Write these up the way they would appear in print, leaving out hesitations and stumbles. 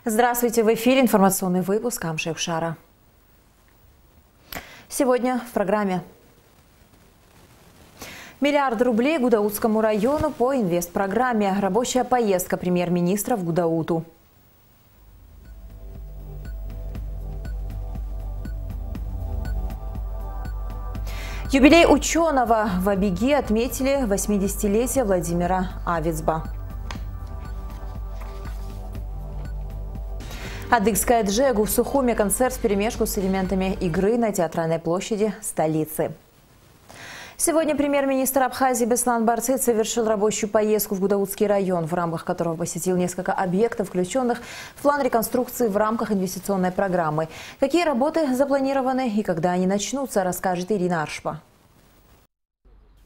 Здравствуйте, в эфире информационный выпуск Амшевшара. Сегодня в программе. Миллиард рублей Гудаутскому району по инвестпрограмме. Рабочая поездка премьер-министра в Гудауту. Юбилей ученого. В Абиге отметили 80-летие Владимира Авицба. Адыгская джегу в Сухуме концерт вперемешку с элементами игры на Театральной площади столицы. Сегодня премьер-министр Абхазии Беслан Барцыц совершил рабочую поездку в Гудаутский район, в рамках которого посетил несколько объектов, включенных в план реконструкции в рамках инвестиционной программы. Какие работы запланированы и когда они начнутся, расскажет Ирина Аршпа.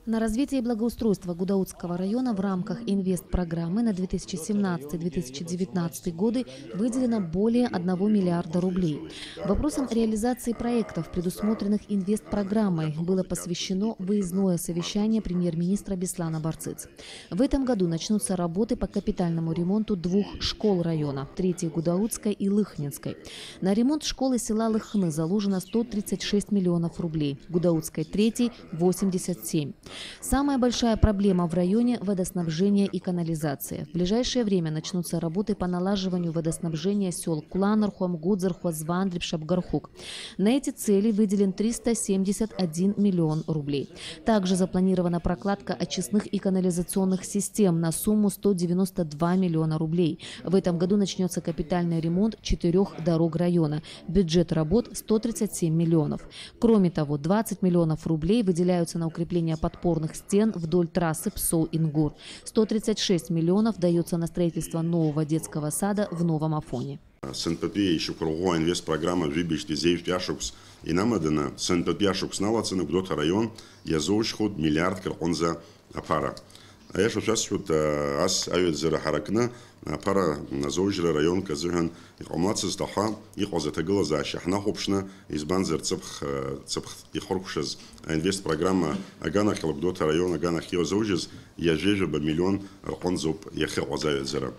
На развитие и благоустройство Гудаутского района в рамках инвестпрограммы на 2017-2019 годы выделено более 1 миллиарда рублей. Вопросам реализации проектов, предусмотренных инвестпрограммой, было посвящено выездное совещание премьер-министра Беслана Барцыц. В этом году начнутся работы по капитальному ремонту 2 школ района – 3-й Гудаутской и Лыхнинской. На ремонт школы села Лыхны заложено 136 миллионов рублей, Гудаутской 3-й – 87. Самая большая проблема в районе – водоснабжение и канализация. В ближайшее время начнутся работы по налаживанию водоснабжения сел Куланархом, Гудзархо, Звандриб, Шабгархук. На эти цели выделен 371 миллион рублей. Также запланирована прокладка очистных и канализационных систем на сумму 192 миллиона рублей. В этом году начнется капитальный ремонт 4 дорог района. Бюджет работ – 137 миллионов. Кроме того, 20 миллионов рублей выделяются на укрепление подпорных стен вдоль трассы Псоу-Ингур. 136 миллионов дается на строительство нового детского сада в Новом Афоне. Сен-Пепе еще кругом инвестпрограмма выбежки зеев пяшукс и намадана Сен-Пепяшукс налацаны Гудота район язоушход миллиард кархонза апара. А я сейчас вот ас ают зера харакна пара назоужра район казухан их омлацы стаха их озатагла за шахна хопшна из банзер цепх их хоркшез инвестпрограмма агана Гудота район агана хиозоужез я жежа ба миллион кархонзоп яхе озают зера.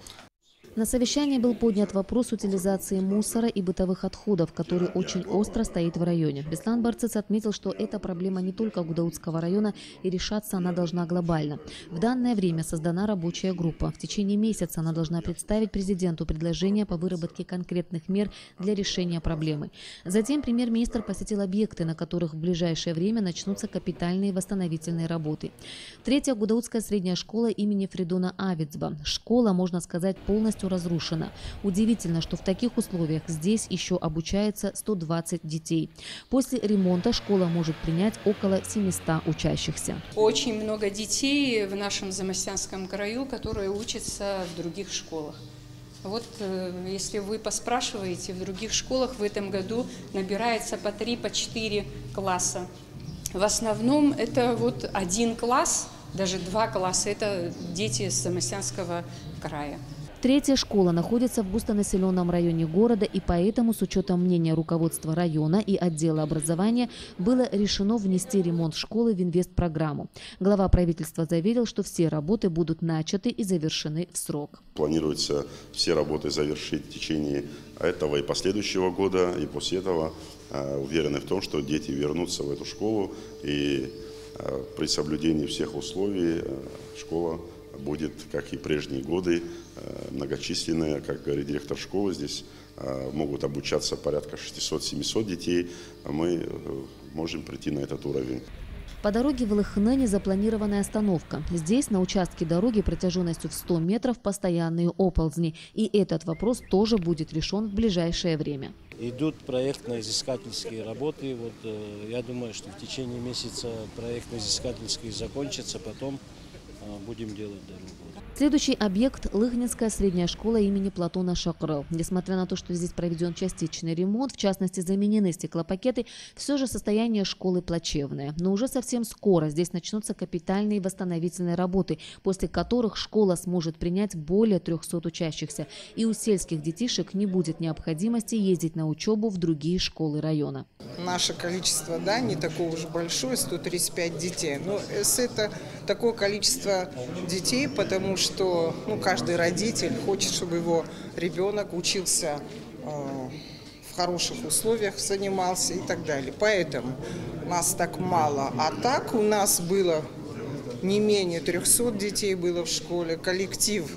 На совещании был поднят вопрос утилизации мусора и бытовых отходов, который очень остро стоит в районе. Беслан Барцыц отметил, что эта проблема не только Гудаутского района, и решаться она должна глобально. В данное время создана рабочая группа. В течение месяца она должна представить президенту предложения по выработке конкретных мер для решения проблемы. Затем премьер-министр посетил объекты, на которых в ближайшее время начнутся капитальные восстановительные работы. 3-я Гудаутская средняя школа имени Фридона Авицба. Школа, можно сказать, полностью разрушена. Удивительно, что в таких условиях здесь еще обучается 120 детей. После ремонта школа может принять около 700 учащихся. Очень много детей в нашем Замостянском краю, которые учатся в других школах. Вот если вы поспрашиваете, в других школах в этом году набирается по 3, по 4 класса. В основном это вот 1 класс, даже 2 класса, это дети с Замостянского края. 3-я школа находится в густонаселенном районе города, и поэтому, с учетом мнения руководства района и отдела образования, было решено внести ремонт школы в инвестпрограмму. Глава правительства заверил, что все работы будут начаты и завершены в срок. Планируется все работы завершить в течение этого и последующего года, и после этого уверены в том, что дети вернутся в эту школу, и при соблюдении всех условий школа будет, как и прежние годы, многочисленная, как говорит директор школы, здесь могут обучаться порядка 600-700 детей, а мы можем прийти на этот уровень. По дороге в Лыхны запланированная остановка. Здесь на участке дороги протяженностью в 100 метров постоянные оползни. И этот вопрос тоже будет решен в ближайшее время. Идут проектно-изыскательские работы. Вот, я думаю, что в течение месяца проектно-изыскательские закончатся, потом будем делать дорогу. Следующий объект – Лыхнинская средняя школа имени Платона Шакрыл. Несмотря на то, что здесь проведен частичный ремонт, в частности заменены стеклопакеты, все же состояние школы плачевное. Но уже совсем скоро здесь начнутся капитальные восстановительные работы, после которых школа сможет принять более 300 учащихся. И у сельских детишек не будет необходимости ездить на учебу в другие школы района. Наше количество, да, не такое уж большое, 135 детей. Но это такое количество много детей, потому что каждый родитель хочет, чтобы его ребенок учился в хороших условиях, занимался и так далее. Поэтому нас так мало. А так у нас было не менее 300 детей было в школе, коллектив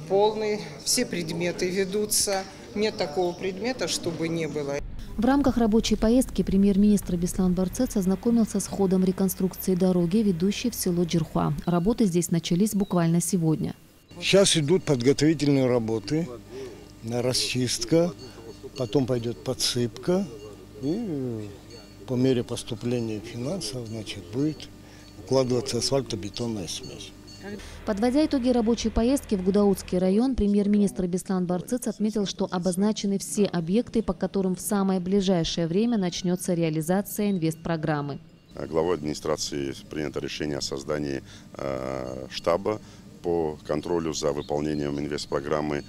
полный, все предметы ведутся. Нет такого предмета, чтобы не было. В рамках рабочей поездки премьер-министр Беслан Барцец ознакомился с ходом реконструкции дороги, ведущей в село Джирхуа. Работы здесь начались буквально сегодня. Сейчас идут подготовительные работы, расчистка, потом пойдет подсыпка. И по мере поступления финансов, будет укладываться асфальтобетонная смесь. Подводя итоги рабочей поездки в Гудаутский район, премьер-министр Беслан Барцец отметил, что обозначены все объекты, по которым в самое ближайшее время начнется реализация инвестпрограммы. Главой администрации принято решение о создании штаба по контролю за выполнением инвестпрограммы.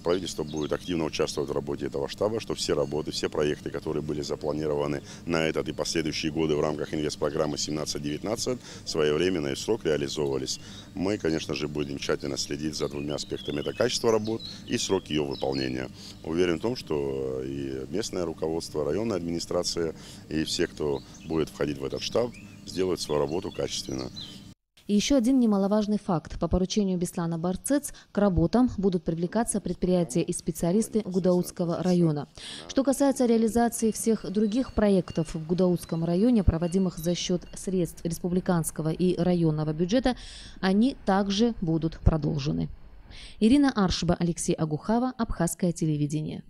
Правительство будет активно участвовать в работе этого штаба, чтобы все работы, все проекты, которые были запланированы на этот и последующие годы в рамках инвестпрограммы 17-19, своевременно и в срок реализовывались. Мы, конечно же, будем тщательно следить за двумя аспектами. Это качество работ и срок ее выполнения. Уверен в том, что и местное руководство, районная администрация и все, кто будет входить в этот штаб, сделают свою работу качественно. И еще один немаловажный факт. По поручению Беслана Барцец к работам будут привлекаться предприятия и специалисты Гудаутского района. Что касается реализации всех других проектов в Гудаутском районе, проводимых за счет средств республиканского и районного бюджета, они также будут продолжены. Ирина Аршба, Алексей Агухава, Абхазское телевидение.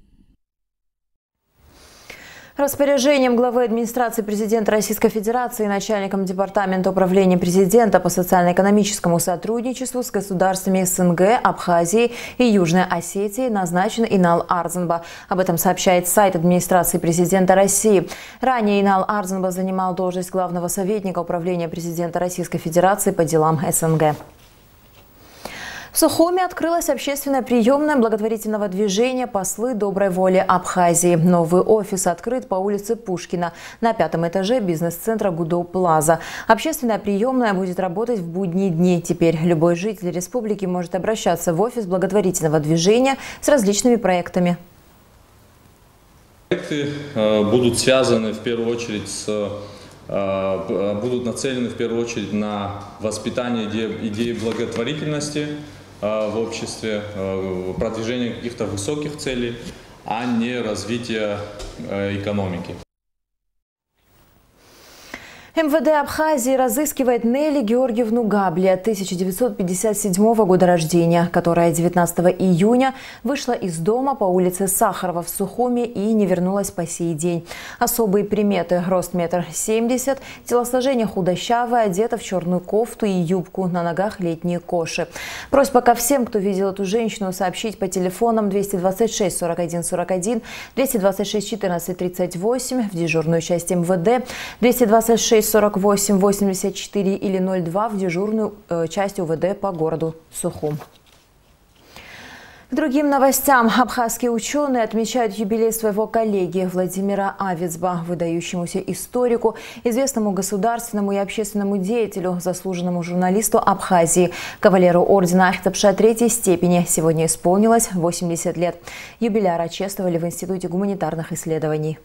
Распоряжением главы администрации президента Российской Федерации и начальником департамента управления президента по социально-экономическому сотрудничеству с государствами СНГ, Абхазии и Южной Осетии назначен Инал Арзанба. Об этом сообщает сайт администрации президента России. Ранее Инал Арзанба занимал должность главного советника управления президента Российской Федерации по делам СНГ. В Сухуми открылась общественная приемная благотворительного движения «Послы доброй воли Абхазии». Новый офис открыт по улице Пушкина на 5-м этаже бизнес-центра Гудоу Плаза. Общественная приемная будет работать в будние дни. Теперь любой житель республики может обращаться в офис благотворительного движения с различными проектами. Проекты будут связаны в первую очередь будут нацелены в первую очередь на воспитание идеи благотворительности в обществе, продвижение каких-то высоких целей, а не развитие экономики. МВД Абхазии разыскивает Нелли Георгиевну Габли, 1957 года рождения, которая 19 июня вышла из дома по улице Сахарова в Сухуми и не вернулась по сей день. Особые приметы: рост 1,70 м, телосложение худощавое, одета в черную кофту и юбку, на ногах летние коши. Просьба ко всем, кто видел эту женщину, сообщить по телефонам 226 41 41, 226 14 38 в дежурную часть МВД, 226 48 84 или 02 в дежурную часть УВД по городу Сухум. К другим новостям. Абхазские ученые отмечают юбилей своего коллеги Владимира Авицба, выдающемуся историку, известному государственному и общественному деятелю, заслуженному журналисту Абхазии, кавалеру ордена Ахтапша III степени. Сегодня исполнилось 80 лет. Юбиляра чествовали в Институте гуманитарных исследований.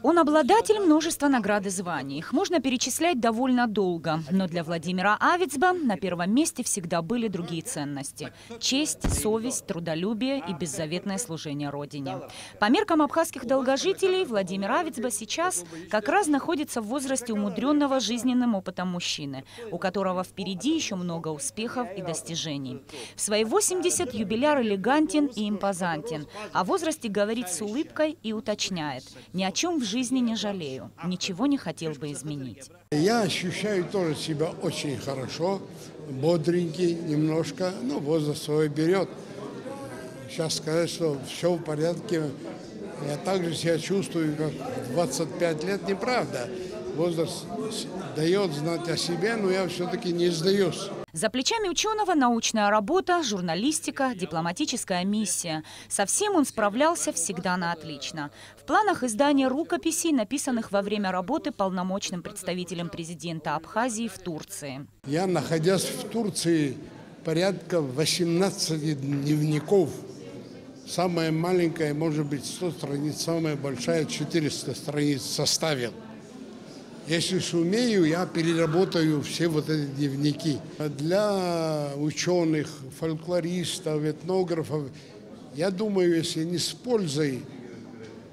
Он обладатель множества наград и званий. Их можно перечислять довольно долго. Но для Владимира Авицба на первом месте всегда были другие ценности. Честь, совесть, трудолюбие и беззаветное служение Родине. По меркам абхазских долгожителей, Владимир Авицба сейчас как раз находится в возрасте умудренного жизненным опытом мужчины, у которого впереди еще много успехов и достижений. В свои 80 юбиляр элегантен и импозантен. О возрасте говорит с улыбкой и уточняет: ни о чем в жизни не жалею, ничего не хотел бы изменить. Я ощущаю тоже себя очень хорошо, бодренький немножко, но возраст свой берет. Сейчас сказать, что все в порядке, я также себя чувствую, как 25 лет, неправда. Возраст дает знать о себе, но я все-таки не сдаюсь. За плечами ученого научная работа, журналистика, дипломатическая миссия. Со всем он справлялся всегда на отлично. В планах издания рукописей, написанных во время работы полномочным представителем президента Абхазии в Турции. Я, находясь в Турции, порядка 18 дневников. Самая маленькая, может быть, 100 страниц, самая большая 400 страниц составил. Если сумею, я переработаю все вот эти дневники. Для ученых, фольклористов, этнографов, я думаю, если не с пользой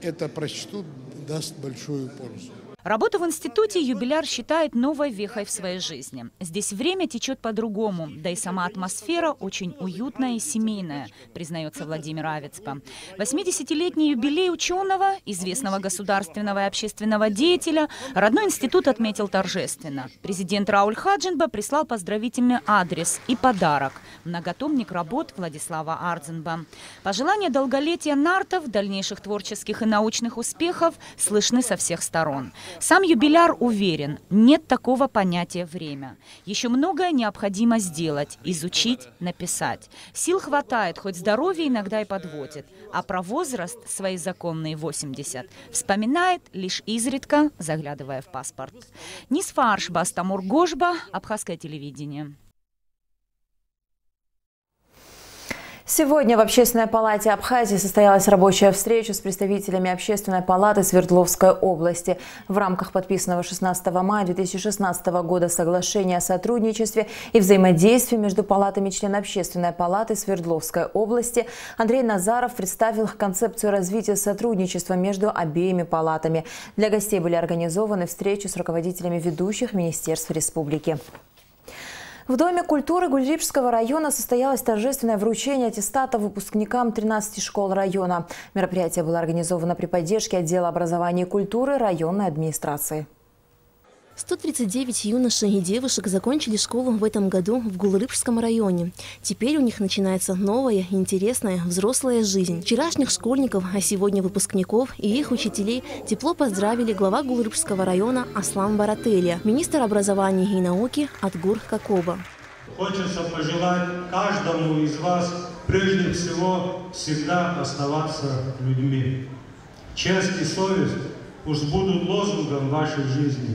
это прочтут, даст большую пользу. Работу в институте юбиляр считает новой вехой в своей жизни. Здесь время течет по-другому, да и сама атмосфера очень уютная и семейная, признается Владимир Авицба. 80-летний юбилей ученого, известного государственного и общественного деятеля, родной институт отметил торжественно. Президент Рауль Хаджинба прислал поздравительный адрес и подарок – многотомник работ Владислава Ардзинба. Пожелания долголетия нартов, дальнейших творческих и научных успехов слышны со всех сторон. Сам юбиляр уверен, нет такого понятия «время». Еще многое необходимо сделать, изучить, написать. Сил хватает, хоть здоровье иногда и подводит. А про возраст, свои законные 80, вспоминает лишь изредка, заглядывая в паспорт. Нисфа Аршба, Астамур Гошба, Абхазское телевидение. Сегодня в Общественной палате Абхазии состоялась рабочая встреча с представителями Общественной палаты Свердловской области. В рамках подписанного 16 мая 2016 года соглашения о сотрудничестве и взаимодействии между палатами член Общественной палаты Свердловской области Андрей Назаров представил концепцию развития сотрудничества между обеими палатами. Для гостей были организованы встречи с руководителями ведущих министерств республики. В Доме культуры Гульрипского района состоялось торжественное вручение аттестата выпускникам 13 школ района. Мероприятие было организовано при поддержке отдела образования и культуры районной администрации. 139 юношей и девушек закончили школу в этом году в Гулрипском районе. Теперь у них начинается новая, интересная, взрослая жизнь. Вчерашних школьников, а сегодня выпускников и их учителей тепло поздравили глава Гулрипского района Аслан Барателия, министр образования и науки Атгур Какоба. Хочется пожелать каждому из вас, прежде всего, всегда оставаться людьми. Честь и совесть пусть будут лозунгом вашей жизни.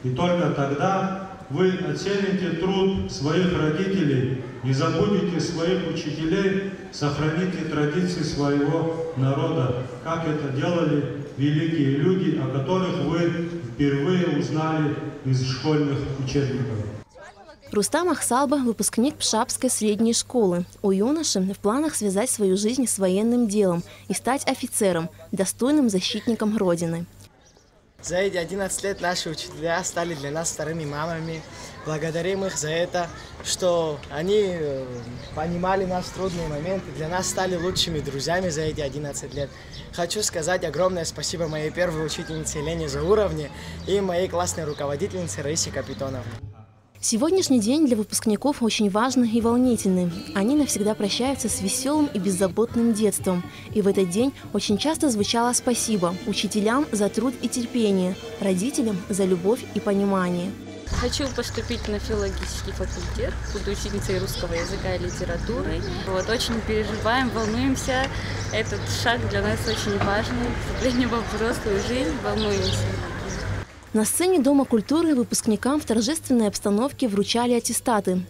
И только тогда вы оцените труд своих родителей, не забудете своих учителей, сохраните традиции своего народа, как это делали великие люди, о которых вы впервые узнали из школьных учебников. Рустам Ахсалба – выпускник Пшапской средней школы. У юноши в планах связать свою жизнь с военным делом и стать офицером, достойным защитником Родины. За эти 11 лет наши учителя стали для нас вторыми мамами. Благодарим их за это, что они понимали нас в трудные моменты, для нас стали лучшими друзьями за эти 11 лет. Хочу сказать огромное спасибо моей первой учительнице Лене Зауровне и моей классной руководительнице Раисе Капитоновне. Сегодняшний день для выпускников очень важный и волнительный. Они навсегда прощаются с веселым и беззаботным детством. И в этот день очень часто звучало спасибо учителям за труд и терпение, родителям за любовь и понимание. Хочу поступить на филологический факультет, буду учительницей русского языка и литературы. Очень переживаем, волнуемся. Этот шаг для нас очень важный. Вступление во взрослую жизнь, волнуемся. На сцене Дома культуры выпускникам в торжественной обстановке вручали аттестаты.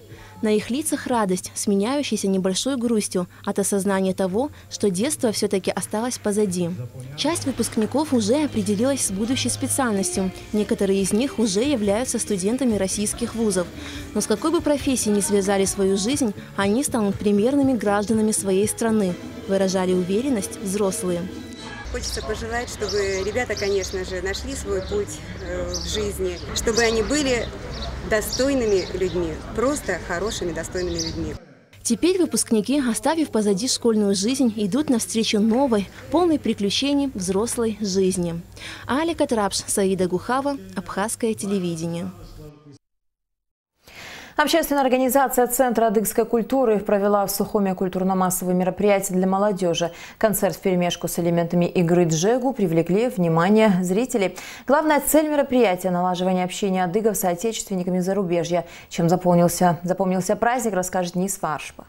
На их лицах радость, сменяющаяся небольшой грустью от осознания того, что детство все-таки осталось позади. Часть выпускников уже определилась с будущей специальностью. Некоторые из них уже являются студентами российских вузов. Но с какой бы профессией ни связали свою жизнь, они станут примерными гражданами своей страны, выражали уверенность взрослые. Хочется пожелать, чтобы ребята, конечно же, нашли свой путь в жизни, чтобы они были достойными людьми, просто хорошими, достойными людьми. Теперь выпускники, оставив позади школьную жизнь, идут навстречу новой, полной приключений взрослой жизни. Аля Катрапш, Саида Гухава, Абхазское телевидение. Общественная организация Центра адыгской культуры провела в Сухуме культурно-массовые мероприятия для молодежи. Концерт вперемешку с элементами игры джегу привлекли внимание зрителей. Главная цель мероприятия – налаживание общения адыгов с соотечественниками зарубежья. Чем запомнился праздник, расскажет Нис Фаршба.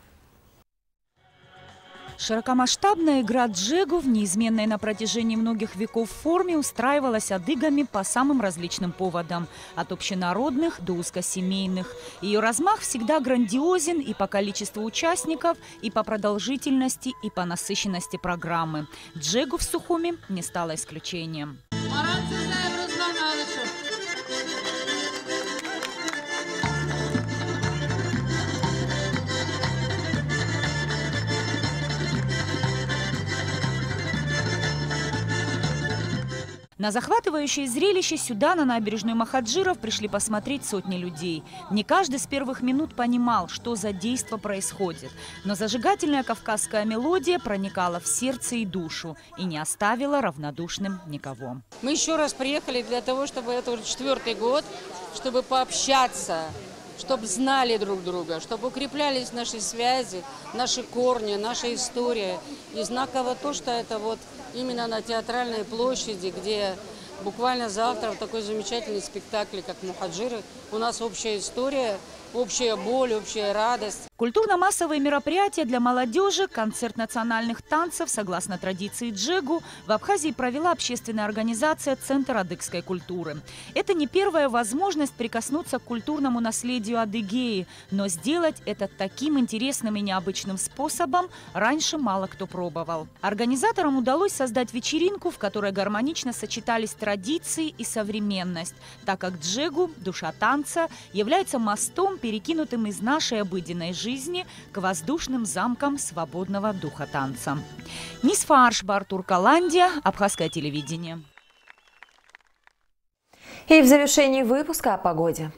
Широкомасштабная игра джегу в неизменной на протяжении многих веков форме устраивалась адыгами по самым различным поводам – от общенародных до узкосемейных. Ее размах всегда грандиозен и по количеству участников, и по продолжительности, и по насыщенности программы. Джегу в Сухуме не стало исключением. На захватывающее зрелище сюда, на набережную Махаджиров, пришли посмотреть сотни людей. Не каждый с первых минут понимал, что за действо происходит. Но зажигательная кавказская мелодия проникала в сердце и душу и не оставила равнодушным никого. Мы еще раз приехали для того, чтобы это уже 4-й год, чтобы пообщаться, чтобы знали друг друга, чтобы укреплялись наши связи, наши корни, наша история. И знаково то, что это вот именно на Театральной площади, где буквально завтра такой замечательный спектакль, как «Мухаджиры», у нас общая история, общая боль, общая радость. Культурно-массовые мероприятия для молодежи, концерт национальных танцев, согласно традиции джегу, в Абхазии провела общественная организация «Центр адыгской культуры». Это не первая возможность прикоснуться к культурному наследию Адыгеи, но сделать это таким интересным и необычным способом раньше мало кто пробовал. Организаторам удалось создать вечеринку, в которой гармонично сочетались традиции и современность, так как джегу, душа танца, является мостом, перекинутым из нашей обыденной жизни к воздушным замкам свободного духа танца. Нис Фаршба, Артур Каландия, Абхазское телевидение. И в завершении выпуска о погоде.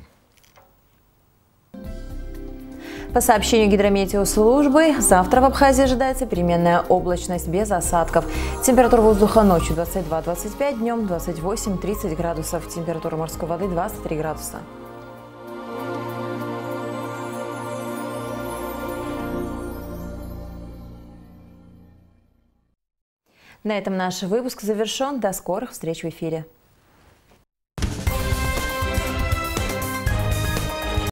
По сообщению гидрометеослужбы, завтра в Абхазии ожидается переменная облачность без осадков. Температура воздуха ночью 22-25, днем 28-30 градусов. Температура морской воды 23 градуса. На этом наш выпуск завершен. До скорых встреч в эфире.